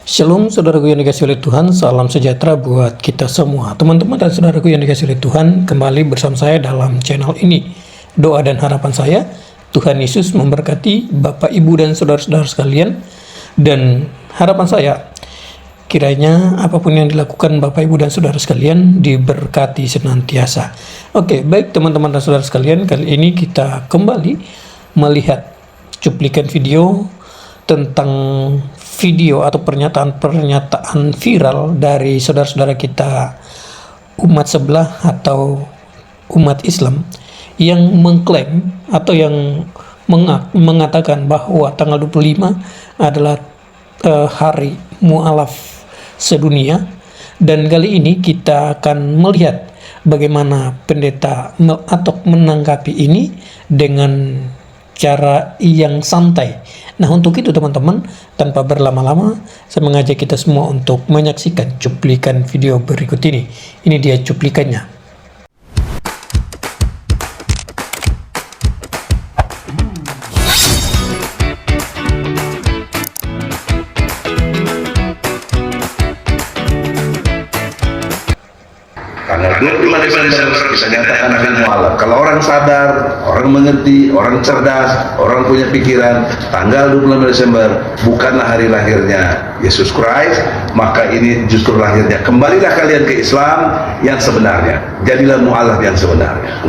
Shalom saudaraku yang dikasihi oleh Tuhan, salam sejahtera buat kita semua. Teman-teman dan saudaraku yang dikasihi oleh Tuhan, kembali bersama saya dalam channel ini. Doa dan harapan saya, Tuhan Yesus memberkati Bapak, Ibu, dan saudara-saudara sekalian. Dan harapan saya, kiranya apapun yang dilakukan Bapak, Ibu, dan saudara sekalian diberkati senantiasa. Oke, baik teman-teman dan saudara sekalian, kali ini kita kembali melihat cuplikan video tentang video atau pernyataan viral dari saudara-saudara kita umat sebelah atau umat Islam yang mengklaim atau yang mengatakan bahwa tanggal 25 adalah hari mu'alaf sedunia. Dan kali ini kita akan melihat bagaimana pendeta atau menanggapi ini dengan cara yang santai. Nah, untuk itu teman-teman, tanpa berlama-lama, saya mengajak kita semua untuk menyaksikan cuplikan video berikut ini. Ini dia cuplikannya. Tanggal 25 Desember kita nyatakan akan mualaf. Kalau orang sadar, orang mengerti, orang cerdas, orang punya pikiran, tanggal 25 Desember bukanlah hari lahirnya Yesus Christ, maka ini justru lahirnya. Kembalilah kalian ke Islam yang sebenarnya. Jadilah mualaf yang sebenarnya.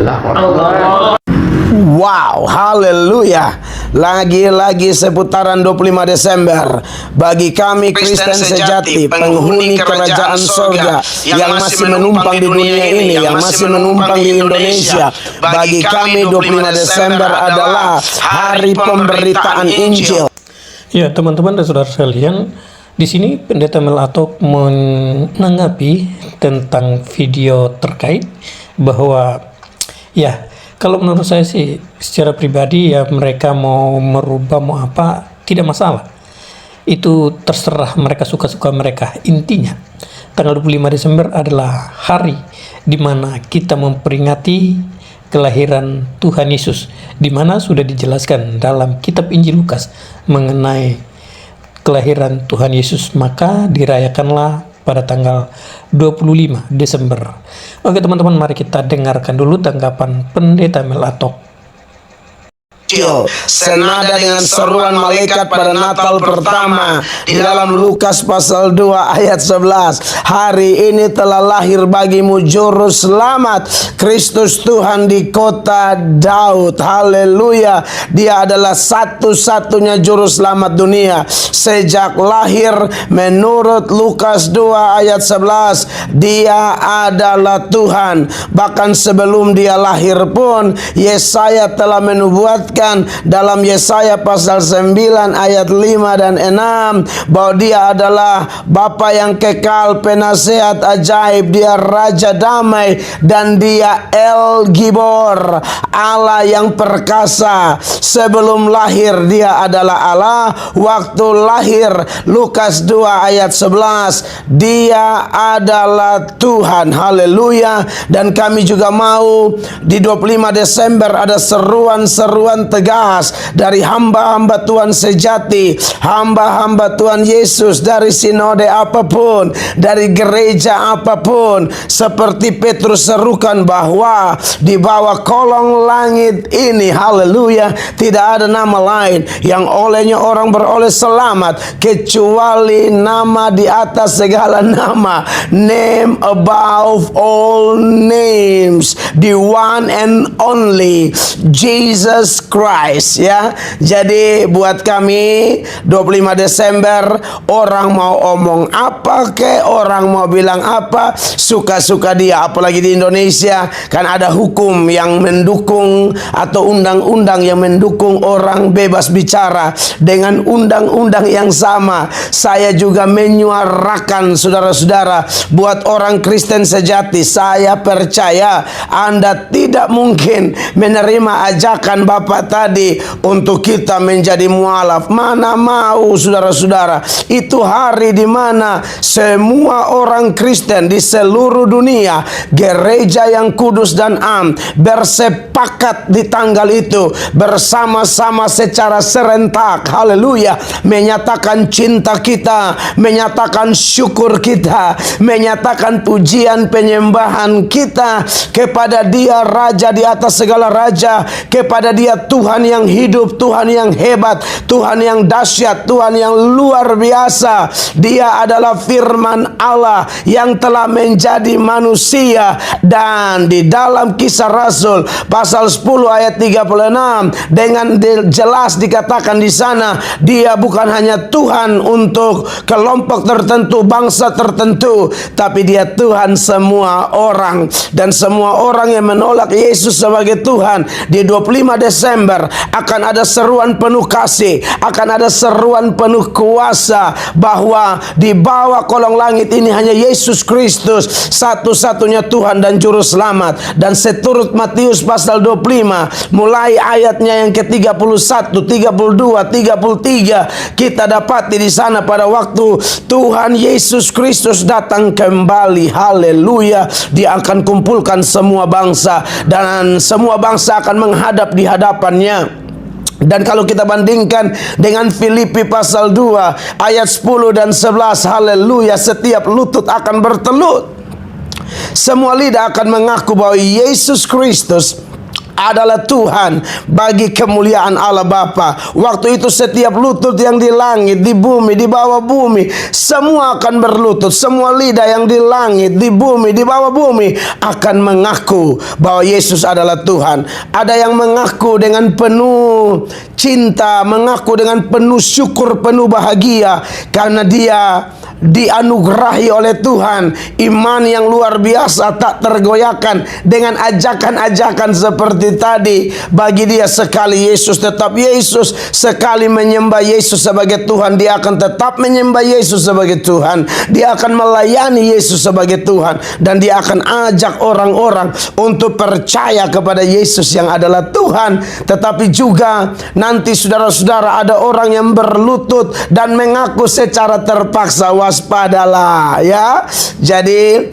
Wow, haleluya. Lagi-lagi seputaran 25 Desember. Bagi kami Kristen sejati, penghuni kerajaan sorga yang masih menumpang di dunia ini, yang masih menumpang di Indonesia, bagi kami 25 Desember adalah hari pemberitaan Injil. Ya, teman-teman dan saudara sekalian, di sini Pendeta Mel Atok menanggapi tentang video terkait bahwa ya, kalau menurut saya sih secara pribadi ya, mereka mau merubah mau apa tidak masalah. Itu terserah mereka, suka-suka mereka. Intinya tanggal 25 Desember adalah hari di mana kita memperingati kelahiran Tuhan Yesus, di mana sudah dijelaskan dalam kitab Injil Lukas mengenai kelahiran Tuhan Yesus, maka dirayakanlah pada tanggal 25 Desember. Oke teman-teman, mari kita dengarkan dulu tanggapan Pendeta Mel Atok. Senada dengan seruan malaikat pada Natal pertama di dalam Lukas pasal 2 ayat 11. Hari ini telah lahir bagimu juru selamat, Kristus Tuhan di kota Daud. Haleluya. Dia adalah satu-satunya juru selamat dunia. Sejak lahir menurut Lukas 2 ayat 11, dia adalah Tuhan. Bahkan sebelum dia lahir pun Yesaya telah menubuatkan dalam Yesaya pasal 9 ayat 5 dan 6 bahwa dia adalah Bapa yang kekal, penasehat ajaib, dia Raja damai, dan dia El Gibor, Allah yang perkasa. Sebelum lahir dia adalah Allah, waktu lahir Lukas 2 ayat 11 dia adalah Tuhan. Haleluya. Dan kami juga mau di 25 Desember ada seruan-seruan tegas dari hamba-hamba Tuhan sejati, hamba-hamba Tuhan Yesus dari sinode apapun, dari gereja apapun, seperti Petrus serukan bahwa di bawah kolong langit ini, haleluya, tidak ada nama lain yang olehnya orang beroleh selamat kecuali nama di atas segala nama, name above all names, the one and only Jesus Christ, ya. Jadi buat kami 25 Desember, orang mau omong apa ke, orang mau bilang apa, suka-suka dia. Apalagi di Indonesia kan ada hukum yang mendukung atau undang-undang yang mendukung orang bebas bicara. Dengan undang-undang yang sama, saya juga menyuarakan saudara-saudara, buat orang Kristen sejati, saya percaya Anda tidak mungkin menerima ajakan Bapak tadi untuk kita menjadi mualaf. Mana mau saudara-saudara, itu hari di mana semua orang Kristen di seluruh dunia, gereja yang kudus dan am, bersepakat di tanggal itu bersama-sama secara serentak, haleluya, menyatakan cinta kita, menyatakan syukur kita, menyatakan pujian penyembahan kita kepada Dia Raja di atas segala raja, kepada Dia Tuhan yang hidup, Tuhan yang hebat, Tuhan yang dahsyat, Tuhan yang luar biasa. Dia adalah firman Allah yang telah menjadi manusia. Dan di dalam Kisah Rasul pasal 10 ayat 36 dengan jelas dikatakan di sana, Dia bukan hanya Tuhan untuk kelompok tertentu, bangsa tertentu, tapi Dia Tuhan semua orang. Dan semua orang yang menolak Yesus sebagai Tuhan, di 25 Desember akan ada seruan penuh kasih, akan ada seruan penuh kuasa, bahwa di bawah kolong langit ini hanya Yesus Kristus, satu-satunya Tuhan dan Juru Selamat. Dan seturut Matius pasal 25 mulai ayatnya yang ke-31, 32, 33, kita dapati di sana pada waktu Tuhan Yesus Kristus datang kembali, haleluya, Dia akan kumpulkan semua bangsa dan semua bangsa akan menghadap di hadapannya. Dan kalau kita bandingkan dengan Filipi pasal 2 ayat 10 dan 11, haleluya, setiap lutut akan bertelut, semua lidah akan mengaku bahwa Yesus Kristus adalah Tuhan bagi kemuliaan Allah Bapa. Waktu itu setiap lutut yang di langit, di bumi, di bawah bumi, semua akan berlutut. Semua lidah yang di langit, di bumi, di bawah bumi akan mengaku bahwa Yesus adalah Tuhan. Ada yang mengaku dengan penuh cinta, mengaku dengan penuh syukur, penuh bahagia, karena dia dianugerahi oleh Tuhan iman yang luar biasa, tak tergoyahkan dengan ajakan-ajakan seperti tadi. Bagi dia sekali Yesus tetap Yesus, sekali menyembah Yesus sebagai Tuhan, dia akan tetap menyembah Yesus sebagai Tuhan, dia akan melayani Yesus sebagai Tuhan, dan dia akan ajak orang-orang untuk percaya kepada Yesus yang adalah Tuhan. Tetapi juga nanti saudara-saudara, ada orang yang berlutut dan mengaku secara terpaksa. Waspadalah ya. Jadi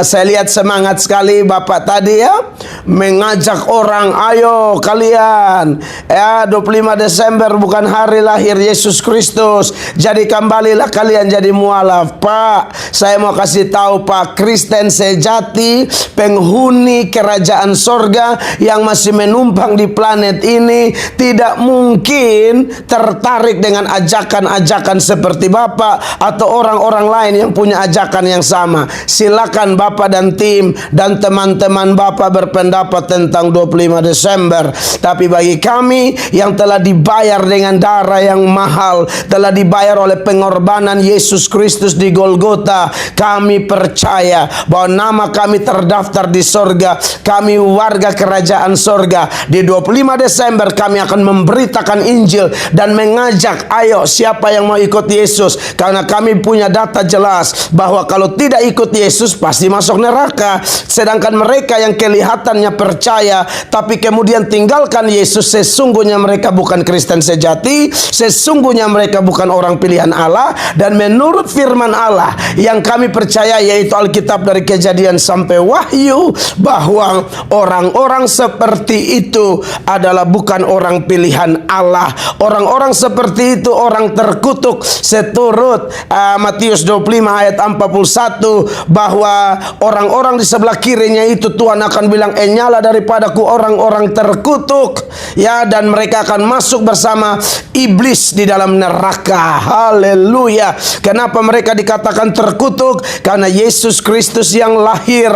saya lihat semangat sekali Bapak tadi ya, mengajak orang, ayo kalian ya, 25 Desember bukan hari lahir Yesus Kristus, jadi kembalilah kalian jadi mualaf. Pak, saya mau kasih tahu Pak, Kristen sejati, penghuni kerajaan sorga yang masih menumpang di planet ini, tidak mungkin tertarik dengan ajakan-ajakan seperti Bapak atau orang-orang lain yang punya ajakan yang sama. Silakan Bapak dan tim dan teman-teman Bapak berpendapat tentang 25 Desember. Tapi bagi kami yang telah dibayar dengan darah yang mahal, telah dibayar oleh pengorbanan Yesus Kristus di Golgota, kami percaya bahwa nama kami terdaftar di sorga. Kami warga kerajaan sorga. Di 25 Desember kami akan memberitakan Injil dan mengajak, ayo siapa yang mau ikut Yesus, karena kami punya data jelas bahwa kalau tidak ikut Yesus pasti masuk neraka. Sedangkan mereka yang kelihatannya percaya tapi kemudian tinggalkan Yesus, sesungguhnya mereka bukan Kristen sejati, sesungguhnya mereka bukan orang pilihan Allah. Dan menurut firman Allah yang kami percaya, yaitu Alkitab dari Kejadian sampai Wahyu, bahwa orang-orang seperti itu adalah bukan orang pilihan Allah. Orang-orang seperti itu orang terkutuk. Seturut Matius 25 ayat 41, bahwa orang-orang di sebelah kirinya itu Tuhan akan bilang, nyala daripadaku orang-orang terkutuk ya, dan mereka akan masuk bersama iblis di dalam neraka. Haleluya. Kenapa mereka dikatakan terkutuk? Karena Yesus Kristus yang lahir,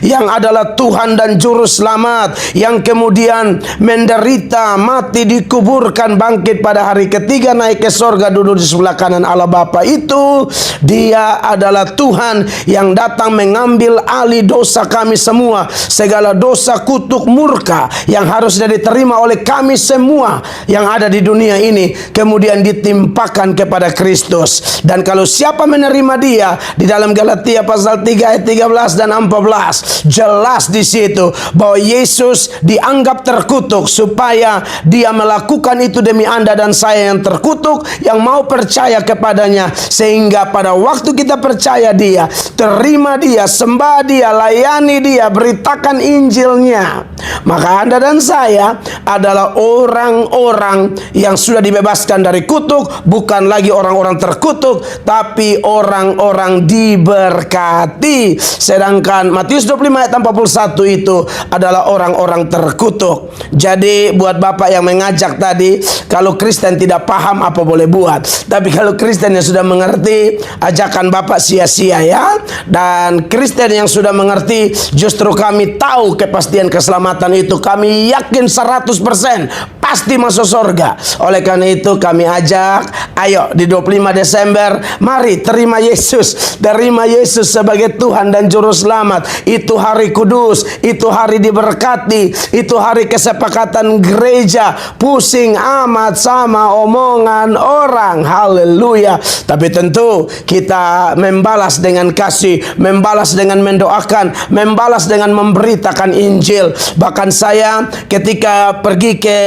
yang adalah Tuhan dan Juru Selamat, yang kemudian menderita, mati, dikuburkan, bangkit pada hari ketiga, naik ke sorga, duduk di sebelah kanan Allah Bapa, itu itu Dia adalah Tuhan yang datang mengambil alih dosa kami semua, segala dosa, kutuk, murka yang harusnya diterima oleh kami semua yang ada di dunia ini, kemudian ditimpakan kepada Kristus. Dan kalau siapa menerima Dia, di dalam Galatia pasal 3 ayat 13 dan 14 jelas di situ bahwa Yesus dianggap terkutuk supaya Dia melakukan itu demi Anda dan saya yang terkutuk, yang mau percaya kepadanya, sehingga pada waktu kita percaya Dia, terima Dia, sembah Dia, layani Dia, beritakan Injilnya, maka Anda dan saya adalah orang-orang yang sudah dibebaskan dari kutuk, bukan lagi orang-orang terkutuk, tapi orang-orang diberkati. Sedangkan Matius 25 ayat 41 itu adalah orang-orang terkutuk. Jadi buat Bapak yang mengajak tadi, kalau Kristen tidak paham apa boleh buat, tapi kalau Kristen yang sudah mengerti, ajakan Bapak sia-sia ya. Dan Kristen yang sudah mengerti, justru kami tahu kepastian keselamatan itu, kami yakin 100% pasti masuk surga. Oleh karena itu kami ajak, ayo di 25 Desember mari terima Yesus, terima Yesus sebagai Tuhan dan Juru Selamat. Itu hari kudus, itu hari diberkati, itu hari kesepakatan gereja. Pusing amat sama omongan orang. Haleluya. Tapi tentu kita membalas dengan kasih, membalas dengan mendoakan, membalas dengan memberitakan Injil. Bahkan saya ketika pergi ke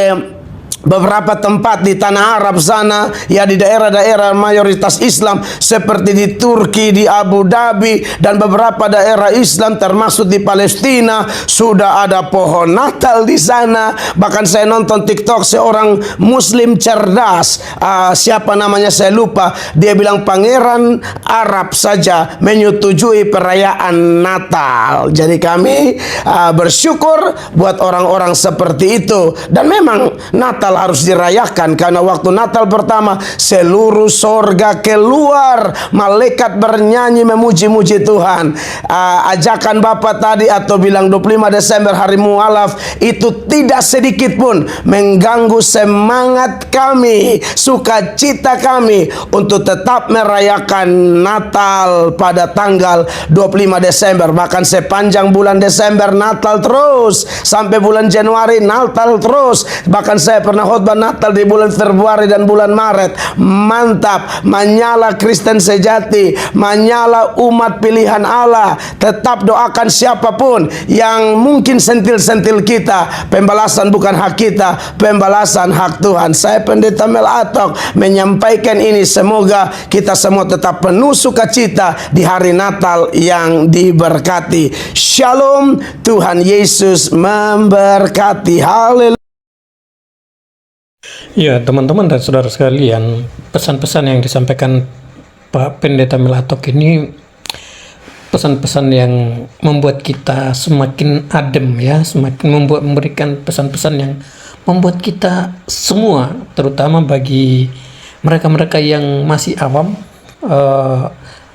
beberapa tempat di tanah Arab sana, ya di daerah-daerah mayoritas Islam seperti di Turki, di Abu Dhabi, dan beberapa daerah Islam termasuk di Palestina, sudah ada pohon Natal di sana. Bahkan saya nonton TikTok seorang Muslim cerdas, siapa namanya saya lupa, dia bilang pangeran Arab saja menyetujui perayaan Natal. Jadi kami bersyukur buat orang-orang seperti itu. Dan memang Natal harus dirayakan, karena waktu Natal pertama seluruh sorga keluar, malaikat bernyanyi memuji-muji Tuhan. Ajakan Bapak tadi atau bilang 25 Desember hari mualaf itu tidak sedikit pun mengganggu semangat kami, sukacita kami untuk tetap merayakan Natal pada tanggal 25 Desember. Bahkan sepanjang bulan Desember Natal terus, sampai bulan Januari Natal terus. Bahkan saya pernah khotbah Natal di bulan Februari dan bulan Maret. Mantap, menyala Kristen sejati, menyala umat pilihan Allah. Tetap doakan siapapun yang mungkin sentil-sentil kita. Pembalasan bukan hak kita, pembalasan hak Tuhan. Saya Pendeta Mel Atok menyampaikan ini, semoga kita semua tetap penuh sukacita di hari Natal yang diberkati. Shalom, Tuhan Yesus memberkati. Haleluya. Ya, teman-teman dan saudara sekalian, pesan-pesan yang disampaikan Pak Pendeta Mel Atok ini pesan-pesan yang membuat kita semakin adem ya, semakin memberikan pesan-pesan yang membuat kita semua, terutama bagi mereka-mereka yang masih awam,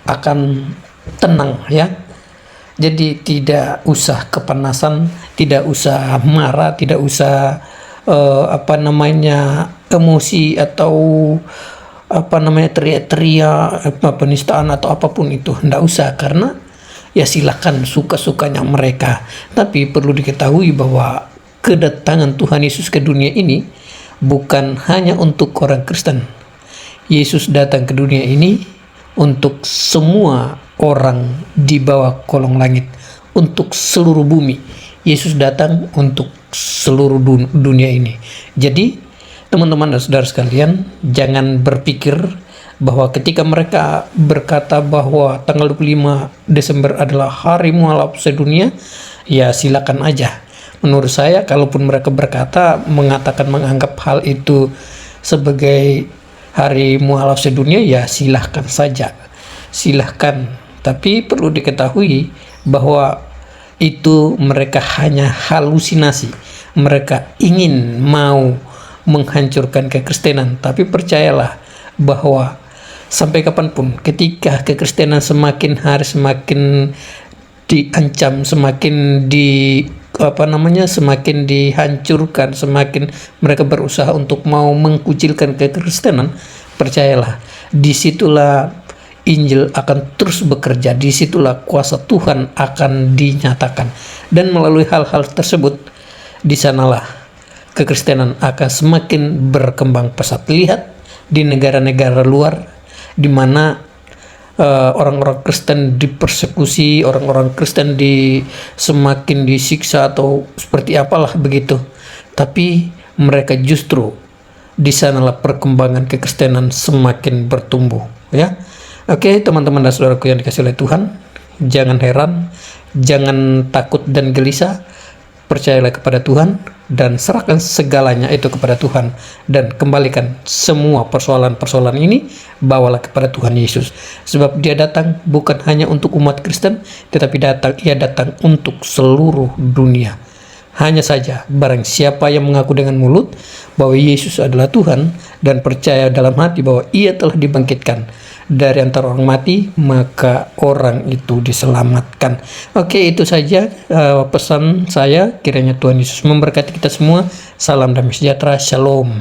akan tenang ya. Jadi tidak usah kepanasan, tidak usah marah, tidak usah emosi atau teriak-teriak, penistaan atau apapun itu, tidak usah, karena ya silakan suka-sukanya mereka. Tapi perlu diketahui bahwa kedatangan Tuhan Yesus ke dunia ini bukan hanya untuk orang Kristen. Yesus datang ke dunia ini untuk semua orang di bawah kolong langit, untuk seluruh bumi. Yesus datang untuk seluruh dunia ini. Jadi teman-teman dan saudara sekalian, jangan berpikir bahwa ketika mereka berkata bahwa tanggal 25 Desember adalah hari mualaf sedunia, ya silakan aja. Menurut saya, kalaupun mereka menganggap hal itu sebagai hari mualaf sedunia, ya silahkan saja, silahkan. Tapi perlu diketahui bahwa itu mereka hanya halusinasi. Mereka ingin mau menghancurkan kekristenan. Tapi percayalah bahwa sampai kapanpun, ketika kekristenan semakin hari semakin diancam, semakin semakin dihancurkan, semakin mereka berusaha untuk mau mengkucilkan kekristenan, percayalah, disitulah Injil akan terus bekerja. Disitulah kuasa Tuhan akan dinyatakan. Dan melalui hal-hal tersebut, di sanalah kekristenan akan semakin berkembang pesat. Lihat di negara-negara luar, di mana orang-orang Kristen dipersekusi, orang-orang Kristen semakin disiksa atau seperti apalah begitu. Tapi mereka justru di sanalah perkembangan kekristenan semakin bertumbuh, ya. Oke, teman-teman dan saudaraku yang dikasihi oleh Tuhan, jangan heran, jangan takut dan gelisah. Percayalah kepada Tuhan dan serahkan segalanya itu kepada Tuhan, dan kembalikan semua persoalan-persoalan ini, bawalah kepada Tuhan Yesus, sebab Dia datang bukan hanya untuk umat Kristen, tetapi Ia datang untuk seluruh dunia. Hanya saja barang siapa yang mengaku dengan mulut bahwa Yesus adalah Tuhan dan percaya dalam hati bahwa Ia telah dibangkitkan dari antara orang mati, maka orang itu diselamatkan. Oke, itu saja pesan saya. Kiranya Tuhan Yesus memberkati kita semua. Salam damai sejahtera. Shalom.